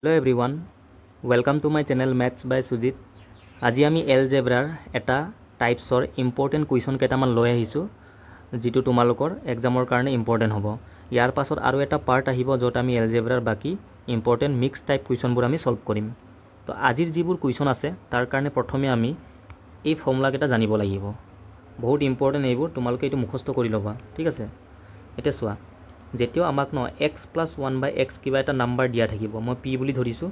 Hello everyone, welcome to my channel Maths by Sujit. আজি আমি এলজেব্ৰাৰ এটা টাইপছৰ ইম্পৰ্টেণ্ট কুৱেশ্যন কেইটামান লৈ আহিছোঁ যিটো তোমালোকৰ এক্সামৰ কাৰণে ইম্পৰ্টেণ্ট হ'ব। ইয়াৰ পাছত আৰু এটা পাৰ্ট আহিব য'ত আমি এলজেব্ৰাৰ বাকী ইম্পৰ্টেণ্ট মিক্স টাইপ কুৱেশ্যনবোৰ আমি সলভ কৰিম। তো আজিৰ যিবোৰ কুৱেশ্যন আছে তাৰ কাৰণে প্ৰথমে আমি এই ফৰ্মুলা কেইটা জানিব লাগিব। বহুত ইম্পৰ্টেণ্ট এইবোৰ, তোমালোকে এইটো মুখস্থ কৰি ল'বা, ঠিক আছে। এতিয়া চোৱা, যেতিয়াও আমাক x + 1/x কিবা এটা নাম্বাৰ দিয়া থাকিব, মই p বুলি ধৰিছোঁ,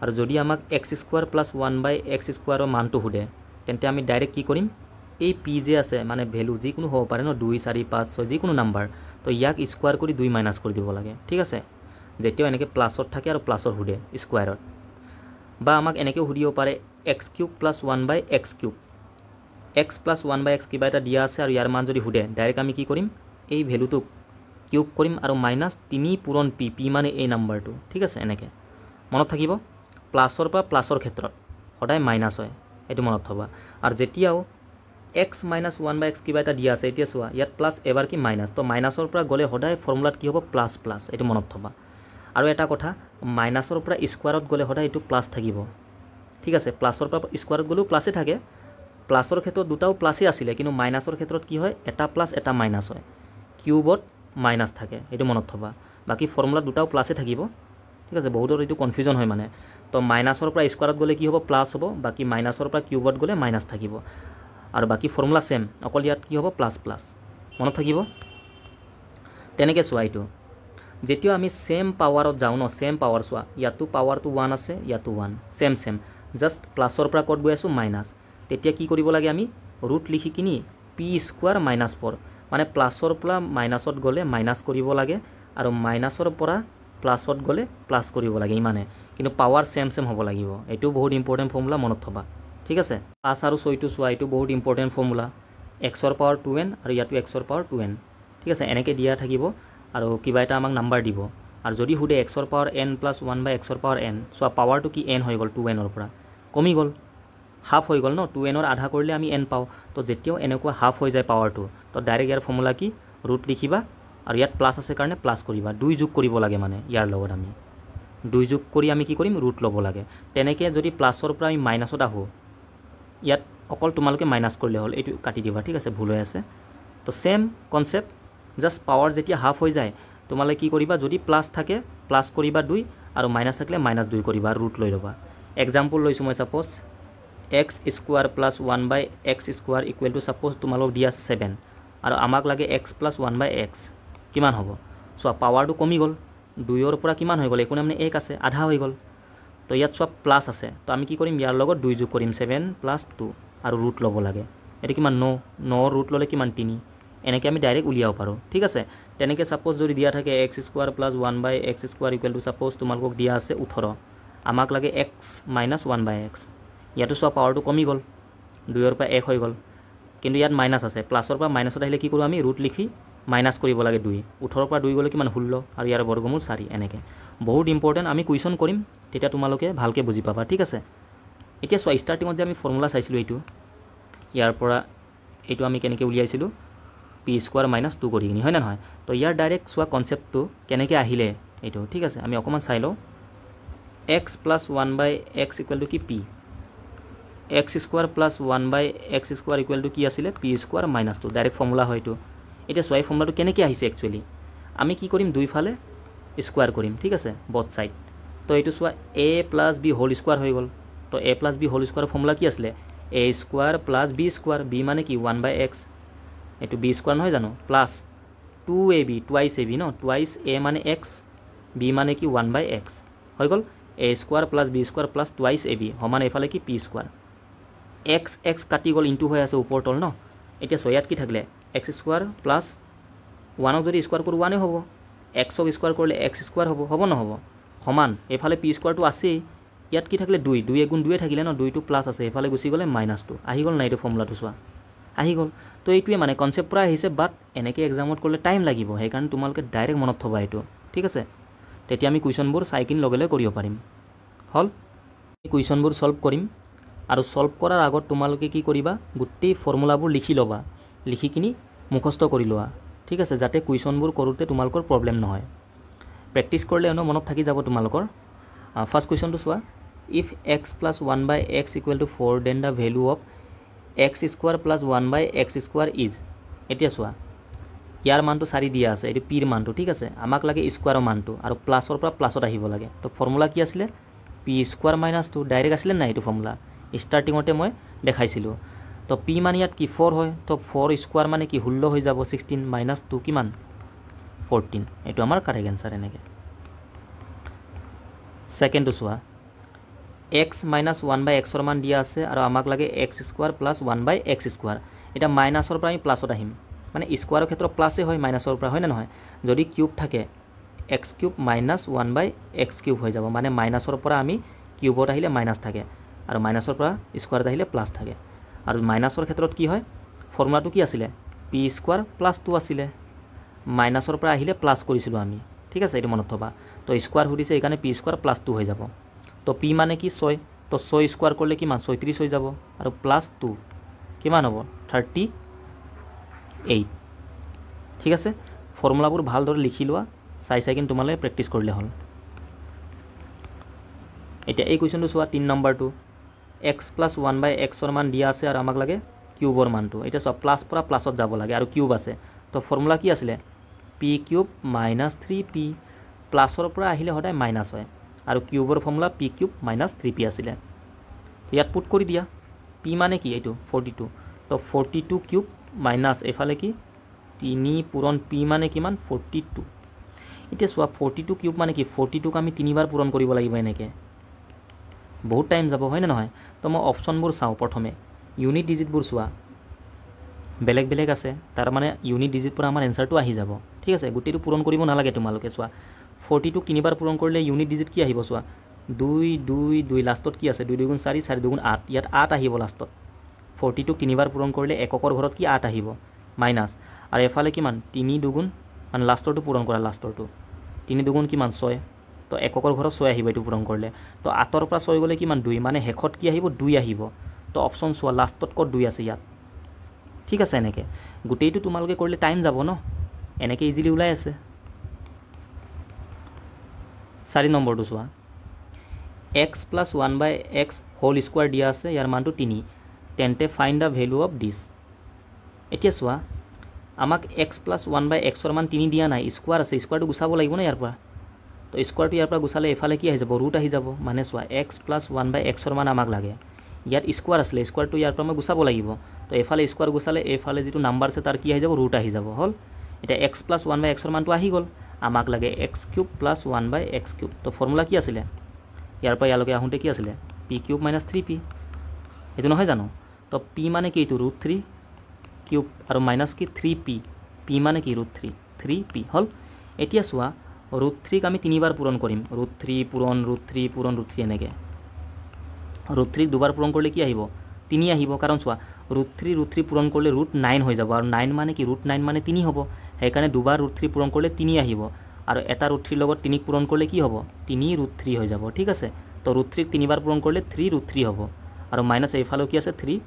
আৰু যদি আমাক x² + 1/x² মানটো সোধে তেন্তে আমি ডাইৰেক্ট কি কৰিম, এই p যে আছে মানে ভেলু যিকোনো হ'ব পাৰে 2 4 5 6 যিকোনো নাম্বাৰ, তো ইয়াক স্কোৱাৰ কৰি 2 মাইনাছ কৰি দিব লাগে, ঠিক আছে। যেতিয়াও এনেকৈ প্লাছত থাকে আৰু প্লাছৰ সোধে স্কোৱাৰত, বা আমাক এনেকৈও সুধিব পাৰে x³ + 1/x³, x + 1/x কিবা এটা দিয়া আছে আৰু ইয়াৰ মান যদি সোধে ডাইৰেক্ট আমি কি কৰিম, এই ভেলুটোক কিউব কৰিম আৰু -3 পূৰণ p, p মানে এই নাম্বাৰটো, ঠিক আছে। এনেকৈ মনত থাকিব, প্লাছৰ পৰা প্লাছৰ ক্ষেত্ৰত সদায় মাইনাছ হয়, এইটো মনত থ'বা। আৰু যেতিয়াও x - 1/x কিবা এটা দিয়া আছে, এতিয়া চোৱা ইয়াত প্লাছ এবাৰ কি মাইনাছ, তো মাইনাছৰ পৰা গ'লে সদায় ফৰ্মুলাত কি হ'ব, প্লাছ প্লাছ, এইটো মনত থ'বা। আৰু এটা কথা, মাইনাছৰ পৰা স্কোৱাৰত গ'লে সদায় এইটো প্লাছ থাকিব, ঠিক আছে। প্লাছৰ পৰা স্কোৱাৰত গ'লেও প্লাছে থাকে, প্লাছৰ ক্ষেত্ৰত দুটাও প্লাছেই আছিলে, কিন্তু মাইনাছৰ ক্ষেত্ৰত কি হয়, এটা প্লাছ এটা মাইনাছ হয়, কিউবত মাইনাছ থাকে, এইটো মনত থ'বা। বাকী ফৰ্মুলা দুটাও প্লাছে থাকিব, ঠিক আছে। বহুতৰ এইটো কনফিউজন হয় মানে, তো মাইনাছৰ পৰা স্কোৱাৰত গ'লে কি হ'ব, প্লাছ হ'ব, বাকী মাইনাছৰ পৰা কিউবত গ'লে মাইনাছ থাকিব, আৰু বাকী ফৰ্মুলা ছেম, অকল ইয়াত কি হ'ব, প্লাছ প্লাছ, মনত থাকিব। তেনেকৈ চোৱা, এইটো যেতিয়াও আমি ছেম পাৱাৰত যাওঁ ছেম পাৱাৰ, চোৱা ইয়াতো পাৱাৰটো 1 আছে, ইয়াতো 1, ছেম জাষ্ট প্লাছৰ পৰা ক'ত গৈ আছোঁ, মাইনাছ। তেতিয়া কি কৰিব লাগে, আমি ৰুট লিখি কিনি p² - 4, মানে প্লাছৰ পৰা মাইনাছত গ'লে মাইনাছ কৰিব লাগে, আৰু মাইনাছৰ পৰা প্লাছত গ'লে প্লাছ কৰিব লাগে, ইমানে। কিন্তু পাৱাৰ ছেম হ'ব লাগিব, এইটোও বহুত ইম্পৰ্টেণ্ট ফৰ্মুলা, মনত থ'বা, ঠিক আছে। 5 আৰু 6টো চোৱা, এইটো বহুত ইম্পৰ্টেণ্ট ফৰ্মুলা, x-ৰ পাৱাৰ 2n আৰু ইয়াতো x-ৰ পাৱাৰ 2n, ঠিক আছে। এনেকৈ দিয়া থাকিব আৰু কিবা এটা আমাক নাম্বাৰ দিব, আৰু যদি সোধে x-ৰ পাৱাৰ n + 1/x-ৰ পাৱাৰ n, চোৱা পাৱাৰটো কি n হৈ গ'ল, 2n-ৰ পৰা কমি গ'ল, হাফ হৈ গ'ল 2n-ৰ আধা কৰিলে আমি n পাওঁ। তো যেতিয়াও এনেকুৱা হাফ হৈ যায় পাৱাৰটো, তো ডাইৰেক্ট ইয়াৰ ফৰ্মুলা কি, ৰুট লিখিবা, আৰু ইয়াত প্লাছ আছে কাৰণে প্লাছ কৰিবা, 2 যোগ কৰিব লাগে, মানে ইয়াৰ লগত আমি 2 যোগ কৰি আমি কি কৰিম, ৰুট ল'ব লাগে। তেনেকৈ যদি প্লাছৰ পৰা আমি মাইনাছত আহোঁ, ইয়াত অকল তোমালোকে মাইনাছ কৰিলে হ'ল, এইটো কাটি দিবা, ঠিক আছে, ভুল হৈ আছে। তো ছেম কনচেপ্ট, জাষ্ট পাৱাৰ যেতিয়া হাফ হৈ যায় তোমালোকে কি কৰিবা, যদি প্লাছ থাকে প্লাছ কৰিবা 2, আৰু মাইনাছ থাকিলে -2 কৰিবা, আৰু ৰুট লৈ ল'বা। এক্সাম্পল লৈছোঁ মই, suppose x² + 1/x² equal to, suppose তোমালোকক দিয়া আছে 7, আৰু আমাক লাগে x + 1/x, কিমান হ'ব। চোৱা পাৱাৰটো কমি গ'ল, 2ৰ পৰা কিমান হৈ গ'ল, একো নাই মানে 1 আছে, আধা হৈ গ'ল। তো ইয়াত চোৱা প্লাছ আছে, তো আমি কি কৰিম, ইয়াৰ লগত 2 যোগ কৰিম, 7 + 2, আৰু ৰুট ল'ব লাগে। এইটো কিমান, 9 ৰুট ল'লে কিমান, 3। এনেকৈ আমি ডাইৰেক্ট উলিয়াব পাৰোঁ, ঠিক আছে। তেনেকৈ ছাপ'জ যদি দিয়া থাকে x² + 1/x² equal to, suppose তোমালোকক দিয়া আছে 18, আমাক লাগে x - 1/x, ইয়াতো চোৱা পাৱাৰটো কমি গ'ল, 2ৰ পৰা 1 হৈ গ'ল, কিন্তু ইয়াত মাইনাছ আছে, প্লাছৰ পৰা মাইনাছত আহিলে কি কৰোঁ, আমি ৰুট লিখি মাইনাছ কৰিব লাগে 2, 18ৰ পৰা 2 গ'লে কিমান, 16, আৰু ইয়াৰ বৰ্গমূল 4, এনেকৈ। বহুত ইম্পৰ্টেণ্ট, আমি কুৱেশ্যন কৰিম তেতিয়া তোমালোকে ভালকৈ বুজি পাবা, ঠিক আছে। এতিয়া চোৱা, ষ্টাৰ্টিঙত যে আমি ফৰ্মুলা চাইছিলোঁ, এইটো ইয়াৰ পৰা এইটো আমি কেনেকৈ উলিয়াইছিলোঁ, p² - 2 কৰি কিনি, হয় নে নহয়। তো ইয়াৰ ডাইৰেক্ট চোৱা কনচেপ্টটো কেনেকৈ আহিলে এইটো, ঠিক আছে। আমি অকণমান চাই লওঁ, x + 1/x ইকুৱেল টু কি, p, x² + 1/x² equal to কি আছিলে, p² - 2, ডাইৰেক্ট ফৰ্মুলা হয় এইটো। এতিয়া চোৱা, এই ফৰ্মুলাটো কেনেকৈ আহিছে একচুৱেলি, আমি কি কৰিম, দুইফালে স্কোৱাৰ কৰিম, ঠিক আছে, বথ ছাইড। তো এইটো চোৱা a + b হোল স্কোৱাৰ হৈ গ'ল, তো a + b হোল স্কোৱাৰৰ ফৰ্মুলা কি আছিলে, a² + b², b মানে কি 1/x, এইটো b² নহয় জানো, plus 2ab, twice ab twice a মানে x, b মানে কি 1/x, হৈ গ'ল, a² + b² plus twice ab সমান এইফালে কি p², x কাটি গ'ল, ইনটু হৈ আছে ওপৰ তল এতিয়া চোৱা, ইয়াত কি থাকিলে, x² + 1ক যদি স্কোৱাৰ কৰোঁ 1 হ'ব, x-ক স্কোৱাৰ কৰিলে x² হ'ব নহ'ব, সমান এইফালে p² আছেই, ইয়াত কি থাকিলে 2, 2 × 2 থাকিলে 2টো প্লাছ আছে, এইফালে গুচি গ'লে -2, আহি গ'ল নাই, এইটো ফৰ্মুলাটো চোৱা আহি গ'ল। তো এইটোৱে মানে কনচেপ্ট পৰা আহিছে, বাট এনেকৈ এক্সামত কৰিলে টাইম লাগিব, সেইকাৰণে তোমালোকে ডাইৰেক্ট মনত থ'বা এইটো, ঠিক আছে। তেতিয়া আমি কুৱেশ্যনবোৰ চাই কিনি লগে লগে কৰিব পাৰিম। হ'ল, কুৱেশ্যনবোৰ সলভ কৰিম, আৰু সলভ কৰাৰ আগত তোমালোকে কি কৰিবা, গোটেই ফৰ্মুলাবোৰ লিখি ল'বা, লিখি কিনি মুখস্থ কৰি লোৱা, ঠিক আছে, যাতে কুৱেশ্যনবোৰ কৰোঁতে তোমালোকৰ প্ৰব্লেম নহয়। প্ৰেক্টিছ কৰিলে এনেও মনত থাকি যাব তোমালোকৰ। ফাৰ্ষ্ট কুৱেশ্যনটো চোৱা, if x plus 1/x equal to 4 then the value of x square plus 1/x square is. এতিয়া চোৱা, ইয়াৰ মানটো 4 দিয়া আছে, এইটো পিৰ মানটো, ঠিক আছে। আমাক লাগে স্কোৱাৰৰ মানটো আৰু প্লাছৰ পৰা প্লাছত আহিব লাগে। তো ফৰ্মুলা কি আছিলে? P square minus 2। ডাইৰেক্ট আছিলে নাই এইটো ফৰ্মুলা? ষ্টাৰ্টিঙতে মই দেখাইছিলোঁ। তো পি মানে ইয়াত কি 4 হয়, তো 4 স্কোৱাৰ মানে কি 16 হৈ যাব, 16 মাইনাছ 2 কিমান 14। এইটো আমাৰ কাৰেক্ট এনচাৰ। এনেকৈ ছেকেণ্ডটো চোৱা, এক্স মাইনাছ 1/xৰ মান দিয়া আছে আৰু আমাক লাগে x square plus 1/x square. এতিয়া মাইনাছৰ পৰা আমি প্লাছত আহিম, মানে স্কোৱাৰৰ ক্ষেত্ৰত প্লাছেই হয় মাইনাছৰ পৰা, হয় নে নহয়? যদি কিউব থাকে x cube minus 1/x cube হৈ যাব, মানে মাইনাছৰ পৰা আমি কিউবত আহিলে মাইনাছ থাকে আৰু মাইনাছৰ পৰা স্কোৱাৰত আহিলে প্লাছ থাকে। আৰু মাইনাছৰ ক্ষেত্ৰত কি হয়, ফৰ্মুলাটো কি আছিলে? পি স্কোৱাৰ প্লাছ 2 আছিলে। মাইনাছৰ পৰা আহিলে প্লাছ কৰিছিলোঁ আমি, ঠিক আছে, এইটো মনত থবা। তো স্কোৱাৰ সুধিছে, সেইকাৰণে পি স্কোৱাৰ প্লাছ 2 হৈ যাব। তো পি মানে কি 6, তো 6 স্কোৱাৰ কৰিলে কিমান 36 হৈ যাব আৰু প্লাছ 2 কিমান হ'ব 38। ঠিক আছে, ফৰ্মুলাবোৰ ভালদৰে লিখি লোৱা, চাই চাই কিন্তু তোমালোকে প্ৰেক্টিছ কৰিলে হ'ল। এতিয়া এই কুৱেশ্যনটো চোৱা, 3 নম্বৰটো, এক্স প্লাছ 1/xৰ মান দিয়া আছে আৰু আমাক লাগে কিউবৰ মানটো। এতিয়া চোৱা, প্লাছ পৰা প্লাছত যাব লাগে আৰু কিউব আছে। তো ফৰ্মুলা কি আছিলে? P cube minus 3p। প্লাছৰ পৰা আহিলে সদায় মাইনাছ হয় আৰু কিউবৰ formula p cube minus 3p আছিলে। ইয়াত পুট কৰি দিয়া, পি মানে কি এইটো 42, তো 42 কিউব মাইনাছ এইফালে কি 3 পূৰণ পি মানে কিমান 42। এতিয়া চোৱা, 42 কিউব মানে কি 42ক আমি 3বাৰ পূৰণ কৰিব লাগিব, এনেকৈ বহুত টাইম যাব, হয় নে নহয়? তো মই অপশ্যনবোৰ চাওঁ। প্ৰথমে ইউনিট ডিজিটবোৰ চোৱা, বেলেগ বেলেগ আছে, তাৰ মানে ইউনিট ডিজিট পৰা আমাৰ এনচাৰটো আহি যাব, ঠিক আছে। গোটেইটো পূৰণ কৰিব নালাগে তোমালোকে। চোৱা, 42ক 3বাৰ পূৰণ কৰিলে ইউনিট ডিজিট কি আহিব? চোৱা, 2 2 2, লাষ্টত কি আছে 2 2 4, 4 2 8, ইয়াত 8 আহিব লাষ্টত। 42ক 3বাৰ পূৰণ কৰিলে এককৰ ঘৰত কি 8 আহিব মাইনাছ, আৰু এফালে কিমান 3 2 মানে লাষ্টৰটো পূৰণ কৰা, লাষ্টৰটো 3 2 কিমান 6, তো এককৰ ঘৰত 6 আহিব এইটো পূৰণ কৰিলে। তো 8ৰ পৰা 6 গ'লে কিমান 2, মানে শেষত কি আহিব 2 আহিব। তো অপশ্যন চোৱা, লাষ্টত ক'ত 2 আছে ইয়াত, ঠিক আছে। এনেকৈ গোটেইটো তোমালোকে কৰিলে টাইম যাব ন, এনেকৈ ইজিলি ওলাই আছে। 4 নম্বৰটো চোৱা, x plus 1/x whole square দিয়া আছে, ইয়াৰ মানটো 3, তেন্তে find the value of this. এতিয়া চোৱা, আমাক এক্স প্লাছ 1/xৰ মান 3 দিয়া নাই, স্কোৱাৰ আছে, স্কোৱাৰটো গুচাব লাগিব ন ইয়াৰ পৰা। তো স্কোৱাৰটো ইয়াৰ পৰা গুচালে এইফালে কি আহি যাব ৰুট আহি যাব, মানে চোৱা এক্স প্লাছ 1/xৰ মান আমাক লাগে, ইয়াত স্কোৱাৰ আছিলে, স্কোৱাৰটো ইয়াৰ পৰা মই গুচাব লাগিব। তো এইফালে স্কোৱাৰ গুচালে এইফালে যিটো নাম্বাৰ আছে তাৰ কি আহি যাব ৰুট আহি যাব, হ'ল। এতিয়া এক্স প্লাছ 1/xৰ মানটো আহি গ'ল, আমাক লাগে x cube plus 1/x cube. তো ফৰ্মুলা কি আছিলে? ইয়াৰ পৰা ইয়ালৈকে আহোঁতে কি আছিলে? পি কিউব মাইনাছ 3p, এইটো নহয় জানো? তো পি মানে কি এইটো √3 কিউব আৰু মাইনাছ কি 3p, পি মানে কি √3, 3p হ'ল। এতিয়া চোৱা, √3ক আমি 3বাৰ পূৰণ কৰিম, √3 পূৰণ √3 পূৰণ √3, এনেকৈ √3ক 2বাৰ পূৰণ কৰিলে কি আহিব 3 আহিব, কাৰণ চোৱা √3 পূৰণ কৰিলে √9 হৈ যাব, আৰু 9 মানে কি √9 মানে 3 হ'ব, সেইকাৰণে 2বাৰ √3 পূৰণ কৰিলে 3 আহিব, আৰু এটা √3ৰ লগত 3ক পূৰণ কৰিলে কি হ'ব 3 √3 হৈ যাব, ঠিক আছে। তো √3ক 3বাৰ পূৰণ কৰিলে 3 √3 হ'ব, আৰু মাইনাছ এইফালেও কি আছে 3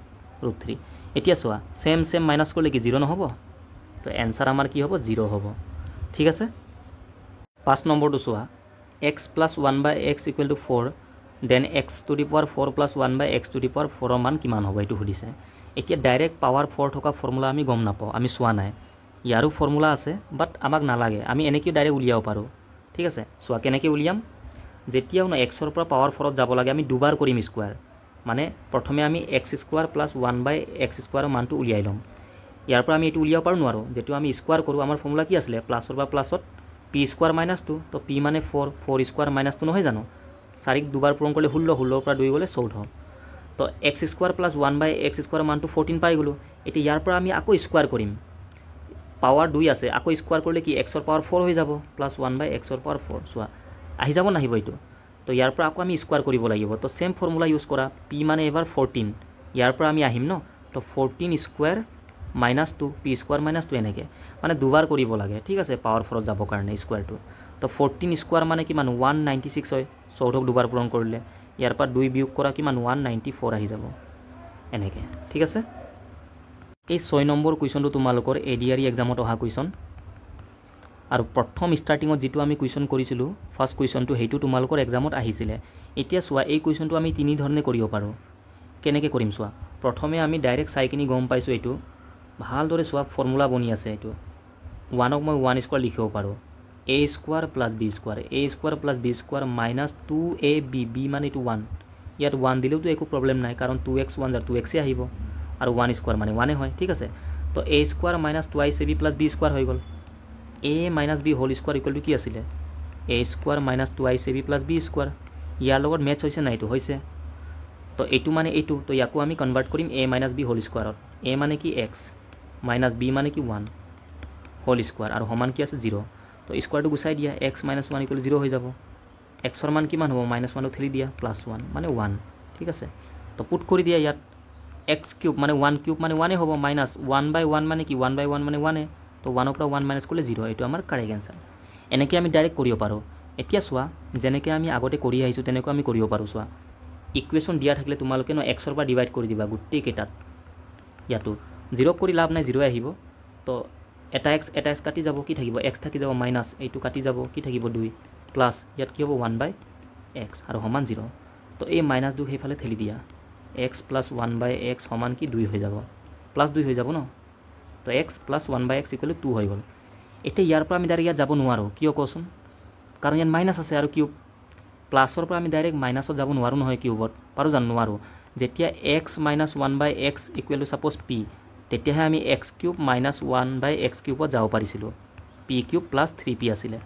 √3। এতিয়া চোৱা, ছেম মাইনাছ কৰিলে কি 0 নহ'ব? তো এনচাৰ আমাৰ কি হ'ব 0 হ'ব, ঠিক আছে। 5 নম্বৰটো চোৱা, x plus 1/x equal to 4, then x⁴ plus 1/x⁴ মান কিমান হ'ব এইটো সুধিছে। এতিয়া ডাইৰেক্ট পাৱাৰ 4 থকা ফৰ্মুলা আমি গম নাপাওঁ, আমি চোৱা নাই। ইয়াৰো ফৰ্মুলা আছে, বাট আমাক নালাগে, আমি এনেকৈও ডাইৰেক্ট উলিয়াব পাৰোঁ, ঠিক আছে। চোৱা কেনেকৈ উলিয়াম, যেতিয়াও ন এক্সৰ পৰা পাৱাৰ 4ত যাব লাগে আমি 2বাৰ কৰিম স্কোৱাৰ, মানে প্ৰথমে আমি x² প্লাছ 1/x² মানটো উলিয়াই ল'ম। ইয়াৰ পৰা আমি এইটো উলিয়াব পাৰোঁ নোৱাৰোঁ, যেতিয়া আমি স্কোৱাৰ কৰোঁ আমাৰ ফৰ্মুলা কি আছিলে প্লাছৰ পৰা প্লাছত পি স্কোৱাৰ মাইনাছ 2, তো পি মানে 4 স্কোৱাৰ মাইনাছ 2 নহয় জানো? 4ক 2বাৰ পূৰণ কৰিলে 16, 16ৰ পৰা 2 গ'লে 14, তো x² প্লাছ 1/x² মানটো 14 পাই গ'লোঁ। এতিয়া ইয়াৰ পৰা আমি আকৌ স্কোৱাৰ কৰিম, পাৱাৰ 2 আছে, আকৌ স্কোৱাৰ কৰিলে কি xৰ পাৱাৰ 4 হৈ যাব, প্লাছ 1/xৰ পাৱাৰ 4, চোৱা আহি যাব নাহিব এইটো? তো ইয়াৰ পৰা আকৌ আমি স্কোৱাৰ কৰিব লাগিব, তো ছেম ফৰ্মুলা ইউজ কৰা, পি মানে এবাৰ 14, ইয়াৰ পৰা আমি আহিম ন, তো 14 square minus 2, P square minus 2, এনেকৈ মানে 2বাৰ কৰিব লাগে, ঠিক আছে, পাৱাৰ 4ত যাবৰ কাৰণে স্কোৱাৰটো। তো 14 স্কোৱাৰ মানে কিমান 196 হয়, 14ক 2বাৰ পূৰণ কৰিলে, ইয়াৰ পৰা 2 বিয়োগ কৰা কিমান 194 আহি যাব, এনেকৈ, ঠিক আছে। এই 6 নম্বৰ কুৱেশ্যনটো তোমালোকৰ ADRE এক্সামত অহা কুৱেশ্যন, আৰু প্ৰথম ষ্টাৰ্টিঙত যিটো আমি কুৱেশ্যন কৰিছিলোঁ ফাৰ্ষ্ট কুৱেশ্যনটো সেইটো তোমালোকৰ এক্সামত আহিছিলে এতিয়া চোৱা এই কুৱেশ্যনটো আমি তিনি ধৰণে কৰিব পাৰোঁ কেনেকৈ কৰিম চোৱা প্ৰথমে আমি ডাইৰেক্ট চাই কিনি গম পাইছোঁ এইটো ভালদৰে চোৱা ফৰ্মুলা বনি আছে এইটো 1ক মই 1 স্কোৱাৰ লিখিব পাৰোঁ a square plus b square a square plus b square minus 2ab b মানে এইটো 1 ইয়াত 1 দিলেওতো একো প্ৰব্লেম নাই কাৰণ 2x 1 যাৰ 2x আহিব আৰু 1 স্কোৱাৰ মানে 1 হয় ঠিক আছে তো a square minus 2ab plus b square হৈ গ'ল a minus b whole square equal to কি আছিলে a square minus 2ab plus b square ইয়াৰ লগত মেটচ হৈছে নাই এইটো হৈছে তো এইটো মানে এইটো তো ইয়াকো আমি কনভাৰ্ট কৰিম a মাইনাছ b হোল স্কোৱাৰত a মানে কি x মাইনাছ b মানে কি 1 হোল স্কোৱাৰ আৰু সমান কি আছে 0 তো স্কোৱাৰটো গুচাই দিয়া x মাইনাছ 1 ইকুৱেল 0 হৈ যাব xৰ মান কিমান হ'ব মাইনাছ 1 ঠেলি দিয়া প্লাছ 1 মানে 1 ঠিক আছে তো পুট কৰি দিয়া ইয়াত x কিউব মানে 1 কিউব মানে 1 হ'ব মাইনাছ 1/1 মানে কি 1/1 মানে 1 তো 1ৰ পৰা 1 মাইনাছ কৰিলে 0 এইটো আমাৰ কাৰেক্ট এনসাৰ এনেকৈ আমি ডাইৰেক্ট কৰিব পাৰোঁ এতিয়া চোৱা যেনেকৈ আমি আগতে কৰি আহিছোঁ তেনেকৈ আমি কৰিব পাৰোঁ চোৱা ইকুৱেশ্যন দিয়া থাকিলে তোমালোকে ন xৰ পৰা ডিভাইড কৰি দিবা গোটেইকেইটাত ইয়াতো 0 কৰি লাভ নাই 0 আহিব তো এটা x কাটি যাব কি থাকিব x থাকি যাব মাইনাছ এইটো কাটি যাব কি থাকিব 2 প্লাছ ইয়াত কি হ'ব 1/x আৰু সমান 0 তো এই মাইনাছ 2 সেইফালে ঠেলি দিয়া x প্লাছ 1/x সমান কি 2 হৈ যাব প্লাছ 2 হৈ যাব ন তো x প্লাছ 1/x ইকুৱেল 2 হৈ গ'ল এতিয়া ইয়াৰ পৰা আমি ডাইৰেক্ট ইয়াত যাব নোৱাৰোঁ কিয় কোৱাচোন কাৰণ ইয়াত মাইনাছ আছে আৰু কিউব প্লাছৰ পৰা আমি ডাইৰেক্ট মাইনাছত যাব নোৱাৰোঁ নহয় কিউবত পাৰোঁ জানো নোৱাৰোঁ যেতিয়া x minus 1/x equal two suppose p তেতিয়াহে আমি x কিউব মাইনাছ 1/x কিউবত যাব পাৰিছিলোঁ p কিউব প্লাছ 3p আছিলে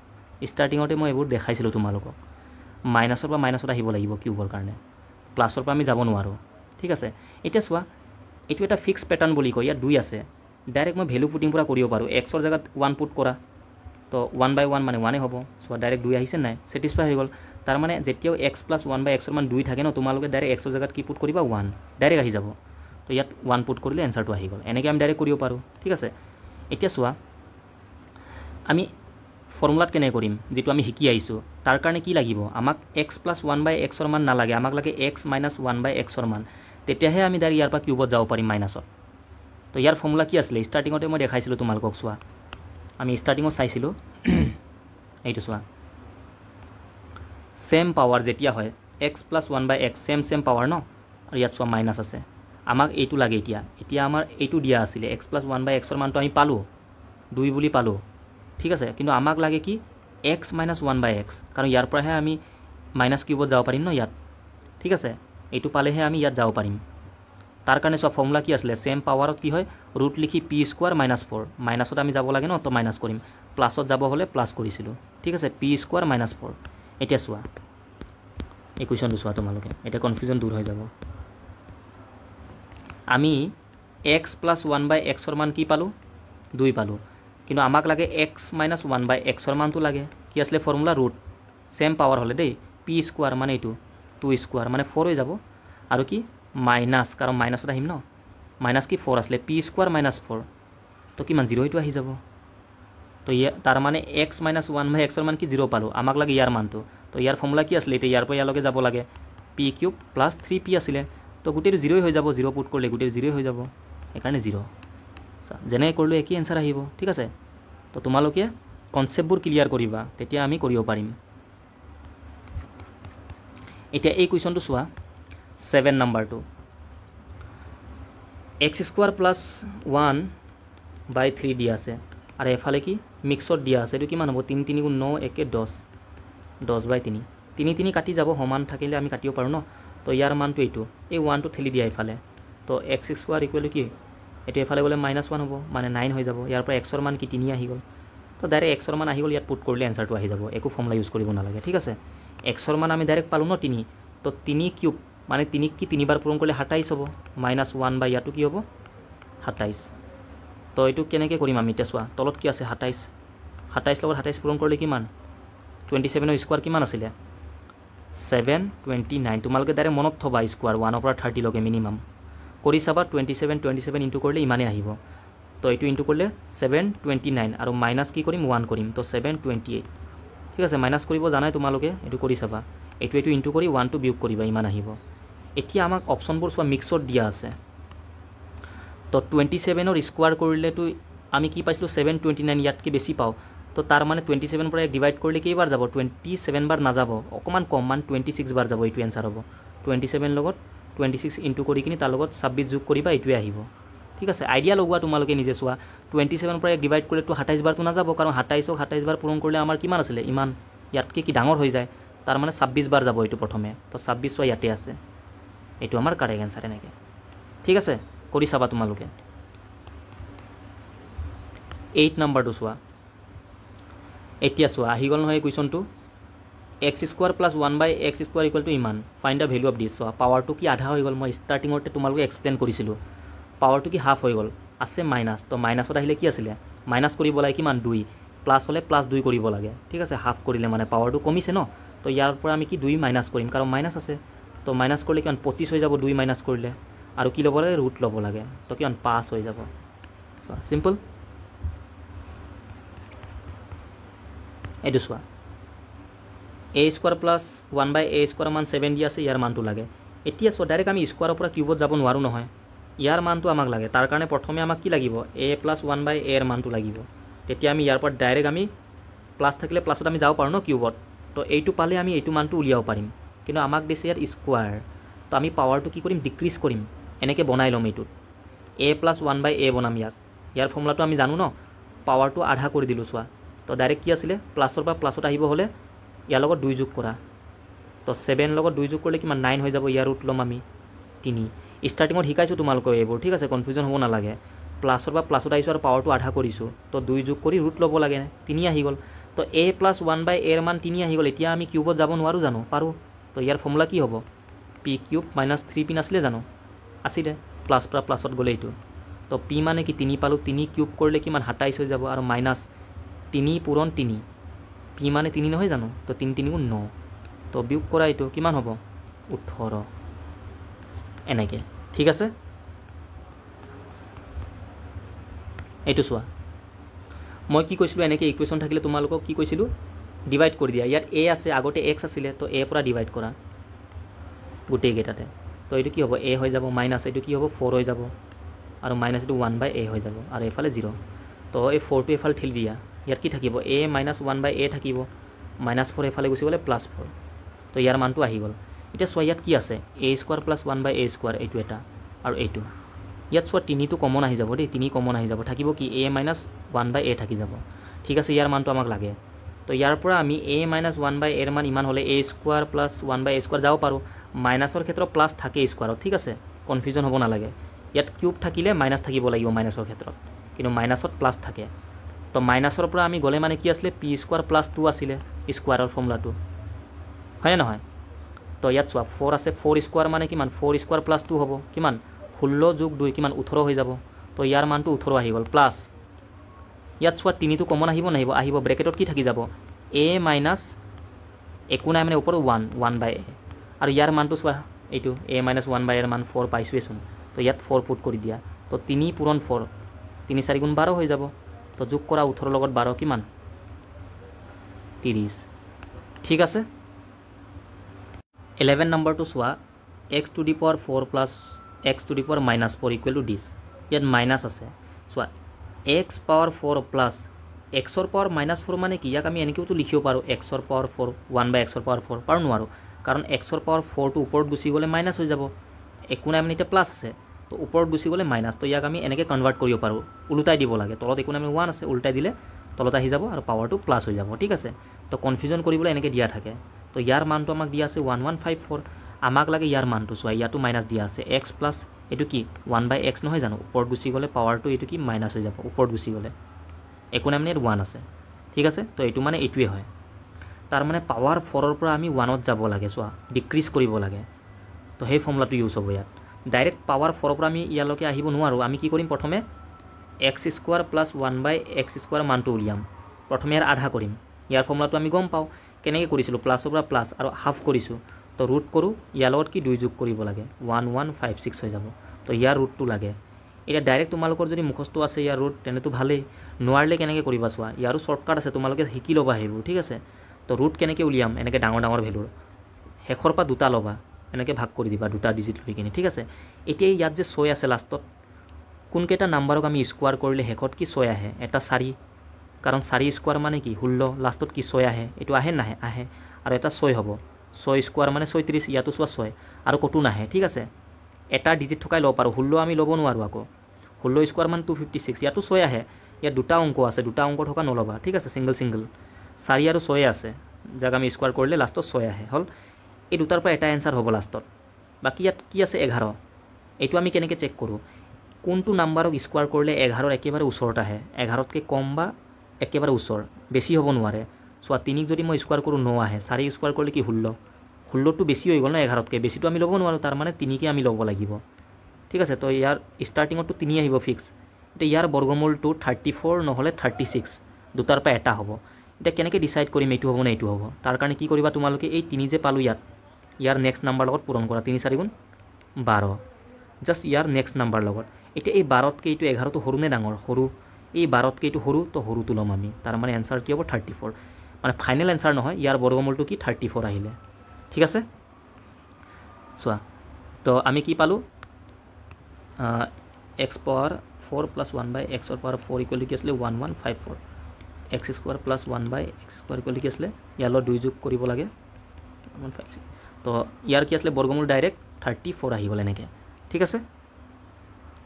ষ্টাৰ্টিঙতে মই এইবোৰ দেখাইছিলোঁ তোমালোকক মাইনাছৰ পৰা মাইনাছত আহিব লাগিব কিউবৰ কাৰণে প্লাছৰ পৰা আমি যাব নোৱাৰোঁ ঠিক আছে এতিয়া চোৱা এইটো এটা ফিক্স পেটাৰ্ণ বুলি কয় ইয়াত 2 আছে ডাইৰেক্ট মই ভেলু পুটিং পৰা কৰিব পাৰোঁ xৰ জেগাত 1 পুট কৰা তো 1/1 মানে 1 হ'ব চোৱা ডাইৰেক্ট 2 আহিছে নাই ছেটিছফাই হৈ গ'ল তাৰ মানে যেতিয়াও x প্লাছ 1/xৰ মান 2 থাকে ন তোমালোকে ডাইৰেক্ট xৰ জেগাত কি পুট কৰিবা 1 ডাইৰেক্ট আহি যাব তো ইয়াত 1 পুট কৰিলে এনসাৰটো আহি গ'ল এনেকৈ আমি ডাইৰেক্ট কৰিব পাৰোঁ ঠিক আছে এতিয়া চোৱা আমি ফৰ্মুলাত কেনেকৈ কৰিম যিটো আমি শিকি আহিছোঁ তাৰ কাৰণে কি লাগিব আমাক x প্লাছ 1/xৰ মান নালাগে আমাক লাগে x মাইনাছ 1/xৰ মান তেতিয়াহে আমি ডাইৰেক্ট ইয়াৰ পৰা কিউবত যাব পাৰিম মাইনাছত তো ইয়াৰ ফৰ্মুলা কি আছিলে ষ্টাৰ্টিঙতে মই দেখাইছিলোঁ তোমালোকক চোৱা আমি ষ্টাৰ্টিঙত চাইছিলোঁ এইটো চোৱা সেম পাৱাৰ যেতিয়া হয় x plus 1/x same power ন আৰু ইয়াত চোৱা মাইনাছ আছে আমাক এইটো লাগে এতিয়া আমাৰ এইটো দিয়া আছিলে x প্লাছ 1/xৰ মানটো আমি পালোঁ 2 বুলি পালোঁ ঠিক আছে কিন্তু আমাক লাগে কি x মাইনাছ 1/x কাৰণ ইয়াৰ পৰাহে আমি মাইনাছ কিউবত যাব পাৰিম ন ইয়াত ঠিক আছে এইটো পালেহে আমি ইয়াত যাব পাৰিম তাৰ কাৰণে চোৱা ফৰ্মুলা কি আছিলে সেম পাৱাৰত কি হয় ৰুট লিখি p স্কোৱাৰ মাইনাছ 4 মাইনাছত আমি যাব লাগে ন তো মাইনাছ কৰিম প্লাছত যাব হ'লে প্লাছ কৰিছিলোঁ ঠিক আছে p স্কোৱাৰ মাইনাছ 4 এতিয়া চোৱা এই কুৱেশ্যনটো চোৱা তোমালোকে এতিয়া কনফিউজন দূৰ হৈ যাব আমি x প্লাছ 1/xৰ মান কি পালোঁ 2 পালোঁ কিন্তু আমাক লাগে x মাইনাছ 1/xৰ মানটো লাগে কি আছিলে ফৰ্মুলা ৰুট সেম পাৱাৰ হ'লে দেই p স্কোৱাৰ মানে এইটো 2 স্কোৱাৰ মানে 4 হৈ যাব আৰু কি মাইনাছ কাৰণ মাইনাছত আহিম ন মাইনাছ কি 4 আছিলে p স্কোৱাৰ মাইনাছ 4 তো কিমান 0 এইটো আহি যাব তো তাৰ মানে x মাইনাছ 1/xৰ মান কি 0 পালোঁ আমাক লাগে ইয়াৰ মানটো তো ইয়াৰ ফৰ্মুলা কি আছিলে এতিয়া ইয়াৰ পৰা ইয়ালৈকে যাব লাগে p কিউব প্লাছ 3p আছিলে তো গোটেইটো 0 হৈ যাব 0 পুট কৰিলে গোটেই 0 হৈ যাব সেইকাৰণে 0 যেনেকৈ কৰিলোঁ একেই এনসাৰ আহিব ঠিক আছে তো তোমালোকে কনচেপ্টবোৰ ক্লিয়াৰ কৰিবা তেতিয়া আমি কৰিব পাৰিম এতিয়া এই কুৱেশ্যনটো চোৱা 7 নম্বৰটো x স্কোৱাৰ প্লাছ 1/3 দিয়া আছে আৰু এফালে কি মিক্সত দিয়া আছে এইটো কিমান হ'ব 3 3 × 9 1 10 10/3 3 কাটি যাব সমান থাকিলে আমি কাটিব পাৰোঁ ন তো ইয়াৰ মানটো এইটো এই 1টো ঠেলি দিয়া এইফালে তো x স্কোৱাৰ ইকুৱেল কি এইটো এফালে গ'লে -1 হ'ব মানে 9 হৈ যাব ইয়াৰ পৰা xৰ মান কি 3 আহি গ'ল তো ডাইৰেক্ট xৰ মান আহি গ'ল ইয়াত পুট কৰিলে এনসাৰটো আহি যাব একো ফৰ্মুলা ইউজ কৰিব নালাগে ঠিক আছে xৰ মান আমি ডাইৰেক্ট পালোঁ ন 3 তো 3 কিউব মানে 3 কি 3 বাৰ পূৰণ কৰিলে 27 হ'ব -1 বা ইয়াতো কি হ'ব 27 তো এইটো কেনেকৈ কৰিম আমি এতিয়া চোৱা তলত কি আছে 27 লগত 27 পূৰণ কৰিলে কিমান 27ৰ স্কোৱাৰ কিমান আছিলে 729 তোমালোকে ডাইৰেক্ট মনত থবা স্কোৱাৰ 1ৰ পৰা 30 লৈকে মিনিমাম কৰি চাবা 27 ইনটু কৰিলে ইমানেই আহিব তো এইটো ইনটু কৰিলে 729 আৰু মাইনাছ কি কৰিম 1 কৰিম তো 728 ঠিক আছে মাইনাছ কৰিব জানাই তোমালোকে এইটো কৰি চাবা এইটো ইনটু কৰি 1টো বিয়োগ কৰিবা ইমান আহিব এতিয়া আমাক অপশ্যনবোৰ চোৱা মিক্সত দিয়া আছে তো 27ৰ স্কোৱাৰ কৰিলেতো আমি কি পাইছিলোঁ 729 ইয়াতকৈ বেছি পাওঁ তো তাৰ মানে 27 পৰা 1 ডিভাইড কৰিলে কেইবাৰ যাব 27 বাৰ নাযাব অকমান কম মান 26 বাৰ যাব এইটো এনসাৰ হ'ব 27 লগত 26 ইনটু কৰি কিনি তাৰ লগত 26 যোগ কৰিবা এইটোৱে আহিব ঠিক আছে আইডিয়া লগোৱা তোমালোকে নিজে চোৱা 27 পৰা 1 ডিভাইড কৰিলে তো 27 বাৰ তো নাযাব কাৰণ 27 বাৰ পূৰণ কৰিলে আমাৰ কিমান আছিল ইমান ইয়াতকে কি ডাঙৰ হৈ যায় তাৰ মানে 26 বাৰ যাব এইটো প্ৰথমে তো 26 চোৱা ইয়াতে আছে এইটো আমাৰ কাৰেক্ট এনসাৰ এনেকে ঠিক আছে কৰি চাবা তোমালোকে 8 নম্বৰটো চোৱা এতিয়া চোৱা আহি গ'ল নহয় কুৱেশ্যনটো x square plus 1/x square equal to ইমান find the value of this so পাওয়ারটো কি আধা হৈ গ'ল মই স্টার্টিংতে তোমালোকে এক্সপ্লেইন কৰিছিলো পাওয়ারটো কি হাফ হৈ গ'ল আছে মাইনাস তো মাইনাসত আহিলে কি আছিল মাইনাস কৰিব লাগে কিমান 2 প্লাস হলে প্লাস 2 কৰিব লাগে ঠিক আছে হাফ কৰিলে মানে পাওয়াৰটো কমিছে ন তো ইয়াৰ পৰা আমি কি 2 মাইনাস কৰিম কাৰণ মাইনাস আছে তো মাইনাস কৰিলে কিমান 25 হৈ যাব 2 মাইনাস কৰিলে আৰু কি ল'ব লাগে ৰুট ল'ব লাগে তো কিমান 5 হৈ যাব সো সিম্পল এইটো চোৱা a square plus 1/a square মান 7 দিয়া আছে ইয়াৰ মানটো লাগে এতিয়া সো ডাইৰেক্ট আমি স্কোয়াৰৰ পৰা কিউবত যাব নোৱাৰো নহয় ইয়াৰ মানটো আমাক লাগে তাৰ কাৰণে প্ৰথমে আমাক কি লাগিব a প্লাস 1/a এৰ মানটো লাগিব তেতিয়া আমি ইয়াৰ পৰা ডাইৰেক্ট আমি প্লাস থাকিলে প্লাসত আমি যাব পাৰো ন কিউবত তো এইটো পালে আমি এইটো মানটো উলিয়াব পাৰিম কিন্তু আমাক দিছে ইয়াৰ স্কোয়াৰ তো আমি পাৱাৰটো কি কৰিম ডিক্ৰিজ কৰিম এনেকে বনাই লম এইটো a প্লাস 1/a বনাম ইয়াৰ ফৰ্মুলাটো আমি জানো ন পাৱাৰটো আধা কৰি দিলো চোৱা তো ডাইৰেক্ট কি আছিল প্লাসৰ পৰা প্লাসত আহিব হলে ইয়াৰ লগত 2 যোগ কৰা তো 7 লগত 2 যোগ কৰিলে কিমান 9 হৈ যাব ইয়াৰ ৰুট লম আমি 3 স্টাৰ্টিংত শিকাইছো তোমালোকে এইবোৰ ঠিক আছে কনফিউজন হ'ব নালাগে প্লাসৰ পৰা প্লাসত আহিছো আৰু পাৱাৰটো আধা কৰিছো তো 2 যোগ কৰি ৰুট ল'ব লাগে 3 আহি গ'ল তো a প্লাস 1/a এর মান 3 আহি গ'ল এতিয়া আমি কিউবত যাব নোৱাৰো জানো পাৰো তো ইয়াৰ ফৰ্মুলা কি হ'ব p কিউব মাইনাস 3p নাছিলে জানো আছিল প্লাস পৰা প্লাসত গ'লে এইটো তো p মানে কি 3 পালো 3 কিউব কৰিলে কিমান 27 হৈ যাব আৰু মাইনাস 3 পূৰণ 3 p মানে 3 নহয় জানো তো 3 3 গুণ 9 তো বিয়োগ কৰা এইটো কিমান হ'ব 18 এনেকে ঠিক আছে এইটো চোৱা মই কি কৈছিলো এনেকে ইকুৱেশ্যন থাকিলে তোমালোকক কি কৈছিলো ডিভাইড কৰি দিয়া ইয়াত a আছে আগতে x আছিল তো a পৰা ডিভাইড কৰা গুটেই গেটাতে তো এইটো কি হ'ব a হৈ যাব মাইনাস এইটো কি হ'ব 4 হৈ যাব আৰু মাইনাস এইটো 1/a হৈ যাব আৰু এফালে 0 তো এই 4 টো এফালে ঠেলি দিয়া ইয়াত কি থাকিব a minus 1/a থাকিব minus 4 এফালে গুছি গলে plus 4 তো ইয়াৰ মানটো আহি গল এটা সোয়া ইয়াত কি আছে a square plus 1/a square এইটো এটা আৰু এইটো ইয়াত সোয়া 3 টো কমন আহি যাব দেই 3 কমন আহি যাব থাকিব কি a minus 1/a থাকি যাব ঠিক আছে ইয়াৰ মানটো আমাক লাগে তো ইয়াৰ পৰা আমি a minus 1/a এর মান ইমান হলে a square plus 1/a square যাব পাৰো মাইনাসৰ ক্ষেত্ৰত প্লাস থাকে স্কয়াৰত ঠিক আছে কনফিউজন হ'ব নালাগে ইয়াত কিউব থাকিলে মাইনাস থাকিব লাগিব মাইনাসৰ ক্ষেত্ৰত কিন্তু মাইনাসত প্লাস থাকে তো মাইনাসৰ পৰা আমি গলে মানে কি আছিল p স্কয়াৰ প্লাস 2 আছিল স্কয়াৰৰ ফৰ্মুলাটো হয় না নহয় তো ইয়াত সোয়া 4 আছে 4 স্কয়ার মানে কিমান 4 স্কয়ার প্লাস 2 হ'ব কিমান 16 যোগ 2 কিমান 18 হৈ যাব তো ইয়াৰ মানটো 18 আহি গল প্লাস ইয়াত সোয়া 3 টো কমন আহিব নাহিব আহিব ব্ৰেকেটত কি থাকি যাব a মাইনাস একো নাই মানে ওপৰ 1/a আৰু ইয়াৰ মানটো সোয়া এইটো a minus 1/a এৰ মান 4 পাইছোৱেছোন তো ইয়াত 4 পুট কৰি দিয়া তো 3 পূৰণ 4 3 4 গুণ 12 হৈ যাব তো যোগ কৰা 18 লগত 12 কিমান 30 ঠিক আছে 11 নম্বৰটো সোয়া x to the power 4 plus x to the power minus 4 equal to this ইয়াত মাইনাস আছে সোয়া x power 4 plus x ৰ power minus 4 মানে কি ইয়াক আমি এনেকেও তো লিখিব পাৰো x ৰ power 4 1/x ৰ power 4 পাৰো নোৱাৰো কাৰণ x ৰ power 4 টো ওপৰত গুছি গলে মাইনাস হৈ যাব একো নাই মানে এটা প্লাস আছে তো ওপৰত গুছি গলে মাইনাস তো ইয়াক আমি এনেকে কনভাৰ্ট কৰিব পাৰো উল্টাই দিব লাগে তলত একো নাই 1 আছে উল্টাই দিলে তলত আহি যাব আৰু পাৱাৰটো প্লাস হৈ যাব ঠিক আছে তো কনফিউজন কৰিবলৈ এনেকে দিয়া থাকে তো ইয়াৰ মানটো আমাক দিয়া আছে 1154 আমাক লাগে ইয়াৰ মানটো সোয়া ইয়াটো মাইনাস দিয়া আছে x প্লাস এটো কি 1/x নহয় জানো ওপৰত গুছি গলে পাৱাৰটো এটো কি মাইনাস হৈ যাব ওপৰত গুছি গলে একো নাই মানে 1 আছে ঠিক আছে তো এটো মানে এটোৱে হয় তাৰ মানে পাৱাৰ 4 ৰ পৰা আমি 1 ত যাব লাগে সোয়া ডিক্ৰিজ কৰিব লাগে তো সেই ফৰ্মুলাটো ইউজ হ'ব ইয়াত ডাইৰেক্ট পাৱাৰ 4 ৰ পৰা আমি ইয়ালৈকে আহিব নোৱাৰো আমি কি কৰিম প্ৰথমে x square plus 1/x square মানটো উলিয়াম প্ৰথমে ইয়াৰ আধা কৰিম ইয়াৰ ফৰ্মুলাটো আমি গম পাও কেনেকৈ কৰিছিলো প্লাসৰ পৰা প্লাস আৰু হাফ কৰিছো তো ৰুট কৰো ইয়াৰ লগত কি 2 যোগ কৰিব লাগে 1156 হৈ যাব তো ইয়াৰ ৰুটটো লাগে এটা ডাইৰেক্ট তোমালোকৰ যদি মুখস্থ আছে ইয়াৰ ৰুট তেনেতো ভালেই নোৱাৰলে কেনেকৈ কৰিবা সোয়া ইয়াৰো শৰ্টকাট আছে তোমালোকে শিকি লবা হেবু ঠিক আছে তো ৰুট কেনেকৈ উলিয়াম এনেকৈ ডাঙৰ ডাঙৰ ভ্যালুৰ হেখৰ পৰা দুটা লবা এনেকৈ ভাগ কৰি দিবা দুটা ডিজিট লৈ কিনে ঠিক আছে এতিয়া ইয়াত যে 6 আছে লাষ্টত কোনকেটা নাম্বাৰক আমি স্কয়াৰ কৰিলে হেকত কি 6 আহে এটা 4 কাৰণ 4 স্কোৱাৰ মানে কি 16 লাষ্টত কি 6 আহে এইটো আহে নাহে আহে আৰু এটা 6 হ'ব 6 স্কোৱাৰ মানে 36 ইয়াতো চোৱা 6 আৰু কতো নাহে ঠিক আছে এটা ডিজিট থকাই ল'ব পাৰোঁ 16 আমি ল'ব নোৱাৰোঁ আকৌ 16 স্কোৱাৰ মানে 256 ইয়াতো 6 আহে ইয়াত দুটা অংক আছে দুটা অংক থকা নল'বা ঠিক আছে ছিংগল 4 আৰু 6 আছে যাক আমি স্কোৱাৰ কৰিলে লাষ্টত 6 আহে হ'ল এই দুটাৰ পৰা এটা এনচাৰ হ'ব লাষ্টত বাকী ইয়াত কি আছে 11 এইটো আমি কেনেকৈ চেক কৰোঁ কোনটো নাম্বাৰক স্কোৱাৰ কৰিলে 11ৰ একেবাৰে ওচৰত আহে 11তকৈ কম বা একেবাৰে ওচৰ বেছি হ'ব নোৱাৰে চোৱা 3ক যদি মই স্কোৱাৰ কৰোঁ 9 আহে 4 স্কোৱাৰ কৰিলে কি 16টো বেছি হৈ গ'ল না 11তকৈ বেছিটো আমি ল'ব নোৱাৰোঁ তাৰ মানে 3কে আমি ল'ব লাগিব ঠিক আছে তো ইয়াৰ ষ্টাৰ্টিঙতটো 3 আহিব ফিক্স এতিয়া ইয়াৰ বৰ্গমূলটো 34 নহ'লে 36 দুটাৰ পৰা এটা হ'ব এতিয়া কেনেকৈ ডিচাইড কৰিম এইটো হ'ব নে এইটো হ'ব তাৰ কাৰণে কি কৰিবা তোমালোকে এই 3 যে পালোঁ ইয়াৰ নেক্সট নাম্বাৰ লগত পূৰণ কৰা 3 4 গুণ 12 জাষ্ট ইয়াৰ নেক্সট নাম্বাৰ লগত এতিয়া এই 12তকৈ এইটো 11টো সৰু নে ডাঙৰ সৰু এই 12তকৈ এইটো সৰু তো সৰুটো ল'ম আমি তাৰ মানে এনচাৰ কি হ'ব 34 মানে ফাইনেল এনচাৰ নহয় ইয়াৰ বৰ্গমূলটো কি 34 আহিলে ঠিক আছে চোৱা তো আমি কি পালোঁ x পাৱাৰ 4 প্লাছ 1 বাই এক্সৰ পাৱাৰ 4 ইকুৱেল কি আছিলে 1154 x square plus 1 by x square equal কি আছিলে ইয়াৰ লগত 2 যোগ কৰিব লাগে 1156 তো ইয়াৰ কি আছিলে বৰ্গমূল ডাইৰেক্ট 34 আহি গ'ল এনেকৈ ঠিক আছে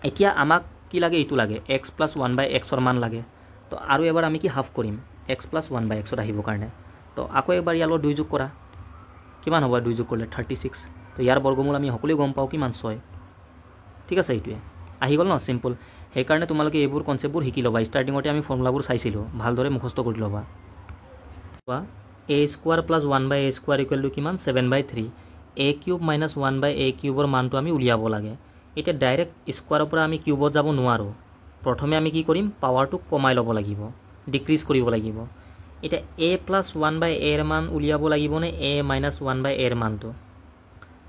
এতিয়া আমাক কি লাগে এইটো লাগে x প্লাছ 1 বাই এক্সৰ মান লাগে তো আৰু এবাৰ আমি কি হাফ কৰিম x প্লাছ 1 বাই এক্সত আহিবৰ কাৰণে তো আকৌ এবাৰ ইয়াৰ লগত 2 যোগ কৰা কিমান হ'ব 2 যোগ কৰিলে 36 তো ইয়াৰ বৰ্গমূল আমি সকলোৱে গম পাওঁ কিমান 6 ঠিক আছে এইটোৱে আহি গ'ল ন চিম্পল সেইকাৰণে তোমালোকে এইবোৰ কনচেপ্টবোৰ শিকি ল'বা ষ্টাৰ্টিঙতে আমি ফৰ্মুলাবোৰ চাইছিলোঁ ভালদৰে মুখস্থ কৰি ল'বা a square plus 1 by a square equal to কিমান 7/3 এ কিউব মাইনাছ 1 বাই এ কিউবৰ মানটো আমি উলিয়াব লাগে এতিয়া ডাইৰেক্ট স্কোৱাৰৰ পৰা আমি কিউবত যাব নোৱাৰোঁ প্ৰথমে আমি কি কৰিম পাৱাৰটো কমাই ল'ব লাগিব ডিক্ৰিজ কৰিব লাগিব এতিয়া এ প্লাছ 1 বাই এৰ মান উলিয়াব লাগিবনে এ মাইনাছ 1 বাই এৰ মানটো